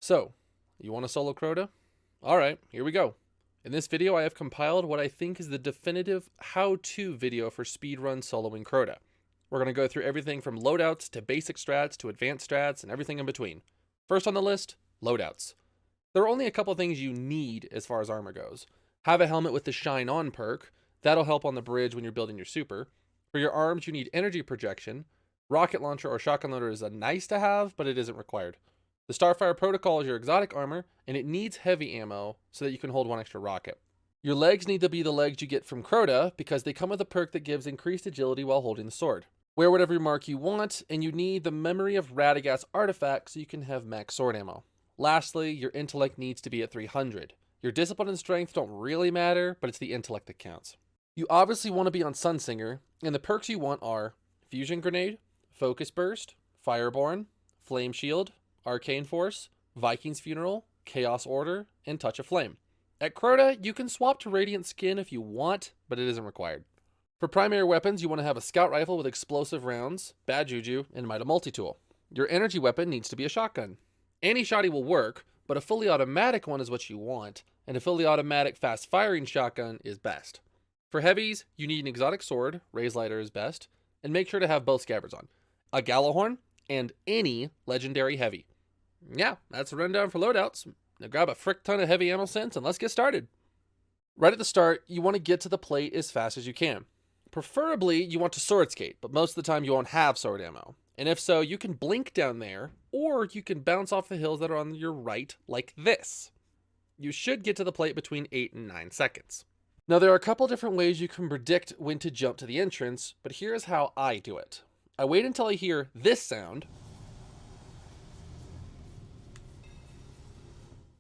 So, you want a solo Crota? Alright, here we go. In this video I have compiled what I think is the definitive how-to video for speedrun soloing Crota. We're going to go through everything from loadouts to basic strats to advanced strats and everything in between. First on the list, loadouts. There are only a couple things you need as far as armor goes. Have a helmet with the Shine On perk. That'll help on the bridge when you're building your super. For your arms, you need energy projection. Rocket launcher or shotgun loader is a nice to have, but it isn't required. The Starfire Protocol is your exotic armor, and it needs heavy ammo so that you can hold one extra rocket. Your legs need to be the legs you get from Crota because they come with a perk that gives increased agility while holding the sword. Wear whatever mark you want, and you need the Memory of Radagast artifact so you can have max sword ammo. Lastly, your intellect needs to be at 300. Your discipline and strength don't really matter, but it's the intellect that counts. You obviously want to be on Sunsinger, and the perks you want are Fusion Grenade, Focus Burst, Fireborn, Flame Shield, Arcane Force, Viking's Funeral, Chaos Order, and Touch of Flame. At Crota, you can swap to Radiant Skin if you want, but it isn't required. For primary weapons, you want to have a Scout Rifle with explosive rounds, Bad Juju, and Mita Multi-Tool. Your energy weapon needs to be a shotgun. Any shotty will work, but a fully automatic one is what you want, and a fully automatic fast-firing shotgun is best. For heavies, you need an exotic sword, Raise Lighter is best, and make sure to have both scabbards on, a Gallahorn, and any legendary heavy. Yeah, that's a rundown for loadouts. Now grab a frick ton of heavy ammo sense and let's get started. Right at the start, you want to get to the plate as fast as you can. Preferably, you want to sword skate, but most of the time you won't have sword ammo. And if so, you can blink down there, or you can bounce off the hills that are on your right, like this. You should get to the plate between 8 and 9 seconds. Now there are a couple different ways you can predict when to jump to the entrance, but here's how I do it. I wait until I hear this sound.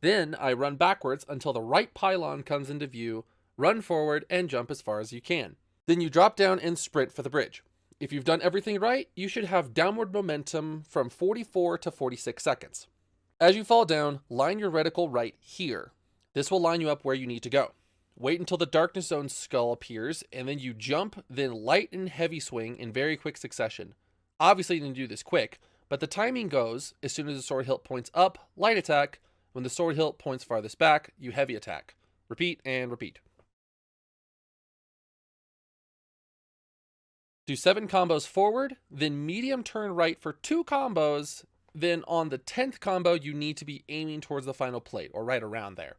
Then I run backwards until the right pylon comes into view, run forward, and jump as far as you can. Then you drop down and sprint for the bridge. If you've done everything right, you should have downward momentum from 44 to 46 seconds. As you fall down, line your reticle right here. This will line you up where you need to go. Wait until the Darkness Zone skull appears, and then you jump, then light and heavy swing in very quick succession. Obviously you can do this quick, but the timing goes, as soon as the sword hilt points up, light attack. When the sword hilt points farthest back, you heavy attack. Repeat and repeat. Do 7 combos forward, then medium turn right for 2 combos. Then on the 10th combo, you need to be aiming towards the final plate, or right around there.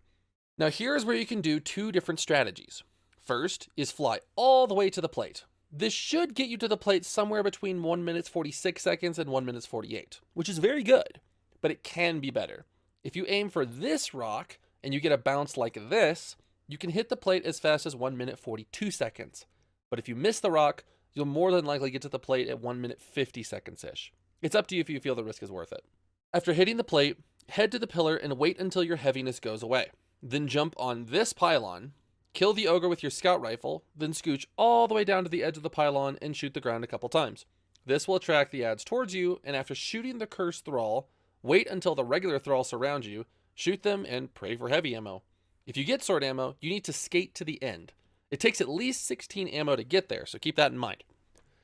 Now here's where you can do 2 different strategies. First is fly all the way to the plate. This should get you to the plate somewhere between 1 minute 46 seconds and 1 minute 48, which is very good, but it can be better. If you aim for this rock and you get a bounce like this, you can hit the plate as fast as 1 minute 42 seconds. But if you miss the rock, you'll more than likely get to the plate at 1 minute 50 seconds-ish. It's up to you if you feel the risk is worth it. After hitting the plate, head to the pillar and wait until your heaviness goes away. Then jump on this pylon, kill the ogre with your scout rifle, then scooch all the way down to the edge of the pylon and shoot the ground a couple times. This will attract the ads towards you, and after shooting the cursed thrall, wait until the regular thrall surround you, shoot them, and pray for heavy ammo. If you get sword ammo, you need to skate to the end. It takes at least 16 ammo to get there, so keep that in mind.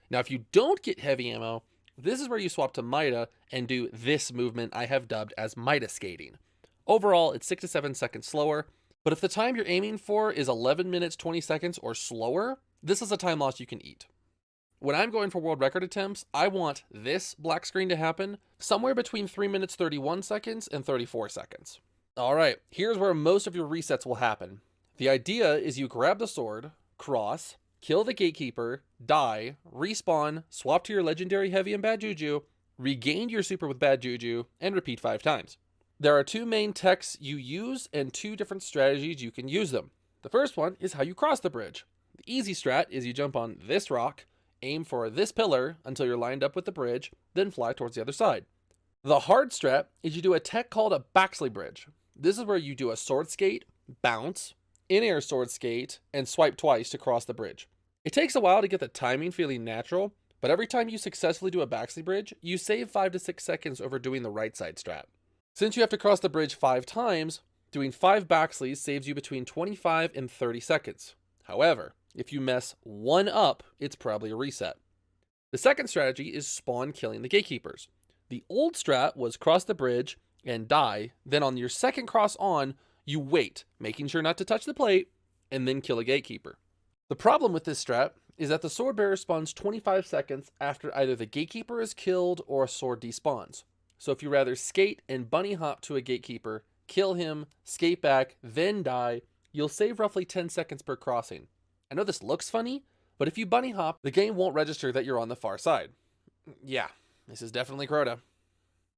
Now if you don't get heavy ammo, this is where you swap to Mita and do this movement I have dubbed as Mita Skating. Overall, it's 6 to 7 seconds slower, but if the time you're aiming for is 11 minutes 20 seconds or slower, this is a time loss you can eat. When I'm going for world record attempts, I want this black screen to happen somewhere between 3 minutes 31 seconds and 34 seconds. Alright, here's where most of your resets will happen. The idea is you grab the sword, cross, kill the gatekeeper, die, respawn, swap to your legendary heavy and bad juju, regain your super with bad juju, and repeat 5 times. There are 2 main techs you use and 2 different strategies you can use them. The first one is how you cross the bridge. The easy strat is you jump on this rock, aim for this pillar until you're lined up with the bridge, then fly towards the other side. The hard strat is you do a tech called a backslide bridge. This is where you do a sword skate, bounce, in-air sword skate, and swipe twice to cross the bridge. It takes a while to get the timing feeling natural, but every time you successfully do a backslide bridge, you save 5 to 6 seconds over doing the right side strat. Since you have to cross the bridge 5 times, doing 5 backslides saves you between 25 and 30 seconds. However, if you mess one up, it's probably a reset. The second strategy is spawn killing the gatekeepers. The old strat was cross the bridge, and die. Then on your second cross on, you wait, making sure not to touch the plate, and then kill a Gatekeeper. The problem with this strat is that the sword bearer spawns 25 seconds after either the Gatekeeper is killed or a sword despawns. So if you rather skate and bunny hop to a Gatekeeper, kill him, skate back, then die, you'll save roughly 10 seconds per crossing. I know this looks funny, but if you bunny hop, the game won't register that you're on the far side. Yeah, this is definitely Crota.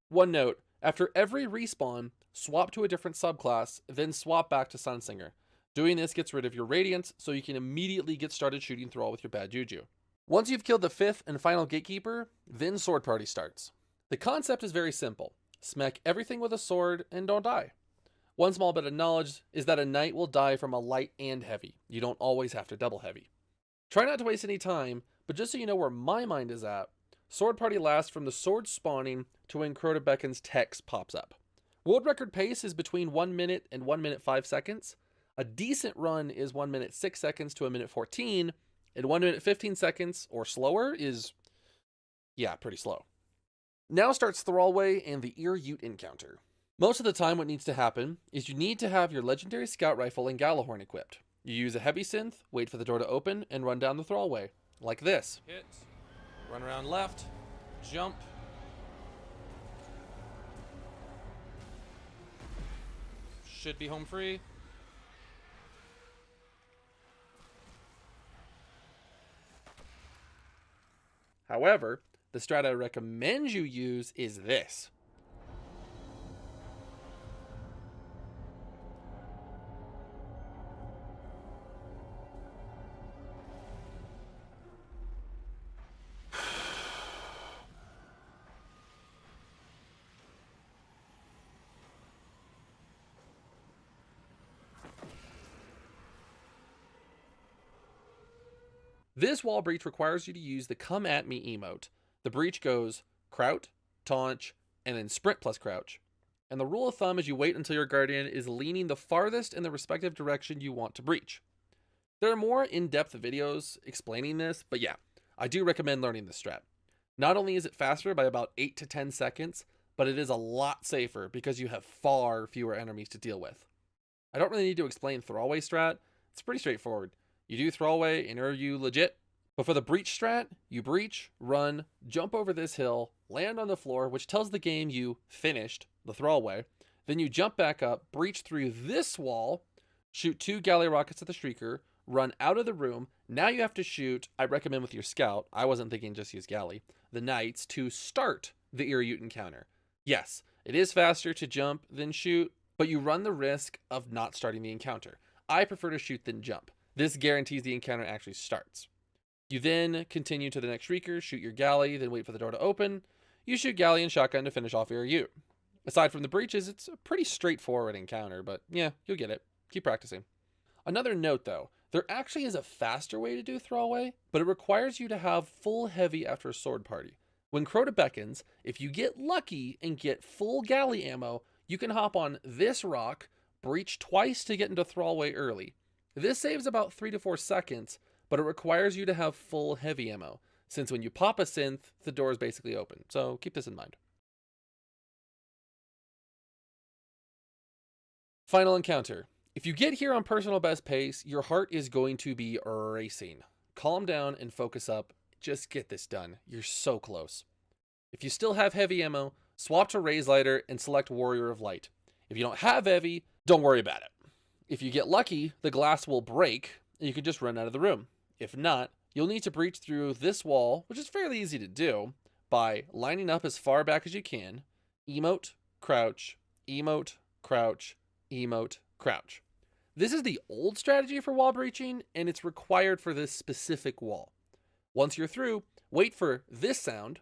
One note, after every respawn, swap to a different subclass, then swap back to Sunsinger. Doing this gets rid of your Radiance, so you can immediately get started shooting Thrall with your bad juju. Once you've killed the 5th and final Gatekeeper, then Sword Party starts. The concept is very simple. Smack everything with a sword and don't die. One small bit of knowledge is that a knight will die from a light and heavy. You don't always have to double heavy. Try not to waste any time, but just so you know where my mind is at, Sword Party lasts from the sword spawning to when Crota Beckons text pops up. World record pace is between 1 minute and 1 minute 5 seconds. A decent run is 1 minute 6 seconds to 1 minute 14, and 1 minute 15 seconds or slower is, yeah, pretty slow. Now starts Thrallway and the Ear Ute encounter. Most of the time what needs to happen is you need to have your legendary scout rifle and Gallahorn equipped. You use a heavy synth, wait for the door to open, and run down the Thrallway, like this. Hit, run around left, jump. Should be home free. However, the strat I recommend you use is this. This wall breach requires you to use the Come At Me emote. The breach goes Kraut, Taunt, and then Sprint plus Crouch. And the rule of thumb is you wait until your Guardian is leaning the farthest in the respective direction you want to breach. There are more in-depth videos explaining this, but yeah, I do recommend learning this strat. Not only is it faster by about 8 to 10 seconds, but it is a lot safer because you have far fewer enemies to deal with. I don't really need to explain Thrallway strat. It's pretty straightforward. You do Thrallway and are you legit? But for the breach strat, you breach, run, jump over this hill, land on the floor, which tells the game you finished the Thrallway. Then you jump back up, breach through this wall, shoot 2 galley rockets at the Shrieker, run out of the room. Now you have to shoot, I recommend with your scout, I wasn't thinking just use galley, the knights to start the Ear Ute encounter. Yes, it is faster to jump than shoot, but you run the risk of not starting the encounter. I prefer to shoot than jump. This guarantees the encounter actually starts. You then continue to the next Shrieker, shoot your galley, then wait for the door to open. You shoot galley and shotgun to finish off Ear Ute. Aside from the breaches, it's a pretty straightforward encounter, but yeah, you'll get it. Keep practicing. Another note though, there actually is a faster way to do Thrallway, but it requires you to have full heavy after a sword party. When Crota beckons, if you get lucky and get full galley ammo, you can hop on this rock, breach twice to get into Thrallway early. This saves about 3 to 4 seconds, but it requires you to have full heavy ammo, since when you pop a synth, the door is basically open, so keep this in mind. Final encounter. If you get here on personal best pace, your heart is going to be racing. Calm down and focus up. Just get this done. You're so close. If you still have heavy ammo, swap to Raise Lighter and select Warrior of Light. If you don't have heavy, don't worry about it. If you get lucky, the glass will break and you can just run out of the room. If not, you'll need to breach through this wall, which is fairly easy to do, by lining up as far back as you can, emote, crouch, emote, crouch, emote, crouch. This is the old strategy for wall breaching, and it's required for this specific wall. Once you're through, wait for this sound,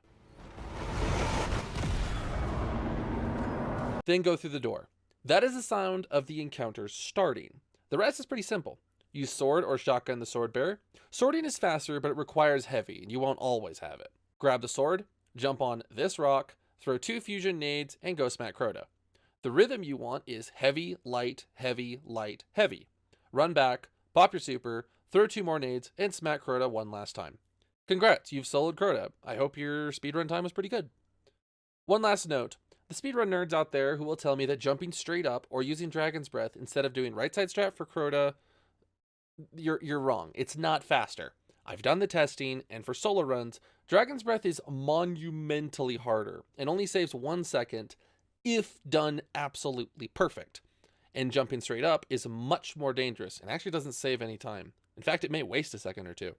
then go through the door. That is the sound of the encounter starting. The rest is pretty simple. Use sword or shotgun the sword bearer. Sorting is faster, but it requires heavy, and you won't always have it. Grab the sword, jump on this rock, throw 2 fusion nades, and go smack Crota. The rhythm you want is heavy, light, heavy, light, heavy. Run back, pop your super, throw 2 more nades, and smack Crota one last time. Congrats, you've soloed Crota. I hope your speedrun time was pretty good. One last note. the speedrun nerds out there who will tell me that jumping straight up or using Dragon's Breath instead of doing right side strat for Crota, you're wrong. It's not faster. I've done the testing, and for solo runs, Dragon's Breath is monumentally harder and only saves 1 second if done absolutely perfect. And jumping straight up is much more dangerous and actually doesn't save any time. In fact, it may waste a second or two.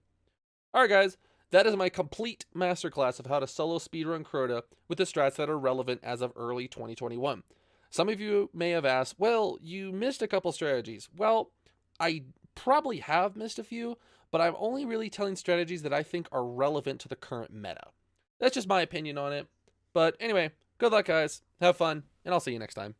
Alright guys, that is my complete masterclass of how to solo speedrun Crota with the strats that are relevant as of early 2021. Some of you may have asked, well, you missed a couple strategies. Well, I probably have missed a few, but I'm only really telling strategies that I think are relevant to the current meta. That's just my opinion on it. But anyway, good luck guys, have fun, and I'll see you next time.